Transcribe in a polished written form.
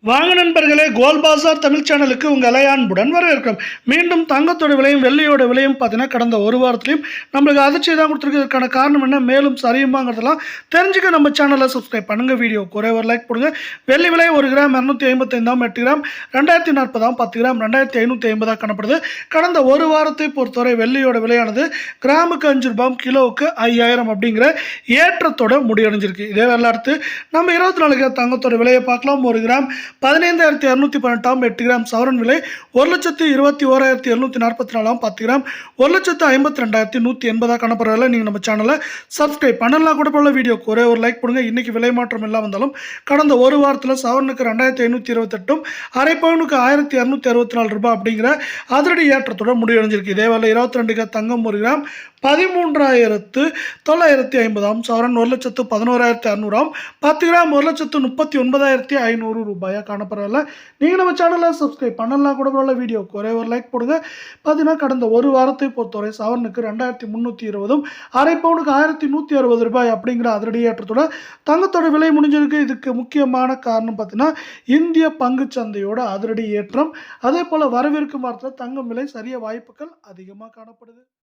வாங்க நண்பர்களே, கோல் பாசார் தமிழ் சேனலுக்கு உங்கள் அன்புடன் வரவேற்கிறோம். மீண்டும் தங்கத்தோட விலையும் வெள்ளியோட விலையும் பார்த்தீங்கன்னா கடந்த ஒரு வாரத்திலையும் நம்மளுக்கு அதிர்ச்சி தான் கொடுத்துருக்கிறதுக்கான காரணம் என்ன, மேலும் சரியுமாங்கிறதெல்லாம் தெரிஞ்சுக்க நம்ம சேனலை சப்ஸ்கிரைப் பண்ணுங்கள். வீடியோ ஒரே ஒரு லைக் போடுங்க. வெள்ளி விலை 1 கிராம் 255 8 கிராம் 2040 10 கிராம் 2550 காணப்படுது. கடந்த ஒரு வாரத்தை பொறுத்தவரை வெள்ளியோட விலையானது கிராமுக்கு 5 ரூபாய், கிலோவுக்கு 5000 அப்படிங்கிற ஏற்றத்தோட முடிவடைஞ்சிருக்கு. இதே வரலாறு நம்ம 24 கிராம் தங்கத்தோட விலையை பார்க்கலாம். 1 கிராம் 15,218 8 கிராம் சவரன் விலை 1,21,744 10 கிராம் 1,52,180 காணப்படுறதில்ல. நீங்கள் நம்ம சேனலை சப்ஸ்கிரைப் பண்ணலாம் கூட போல. வீடியோக்கு ஒரே ஒரு லைக் கொடுங்க. இன்றைக்கி விலை மாற்றம் எல்லாம் வந்தாலும் கடந்த ஒரு வாரத்தில் சவரனுக்கு 2,528 அரை பவுனுக்கு 1,264 ரூபாய் அப்படிங்கிற அதிரடி ஏற்றத்தோட முடிவடைஞ்சிருக்கு. இதே வேலை 22 கிராம் தங்கம் 1 கிராம் 13,950 சவரன் 1,11,600 10 கிராம் 1,39,500 ரூபாயாக காணப்படுறதில்ல. நீங்கள் நம்ம சேனலை சப்ஸ்கிரைப் பண்ணலாம் கூட போல. வீடியோக்கு ஒரே ஒரு லைக் போடுங்க. பார்த்தீங்கன்னா கடந்த ஒரு வாரத்தை பொறுத்தவரை சவரனுக்கு 2,320 அரை பவுனுக்கு 1,160 ரூபாய் அப்படிங்கிற அதிரடி ஏற்றத்தோட தங்கத்தோட விலை முடிஞ்சிருக்கு. இதுக்கு முக்கியமான காரணம் பார்த்தீங்கன்னா இந்திய பங்கு சந்தையோட அதிரடி ஏற்றம். அதே போல் வரவிருக்கும் வாரத்தில் தங்கம் விலை சரிய வாய்ப்புகள் அதிகமாக காணப்படுது.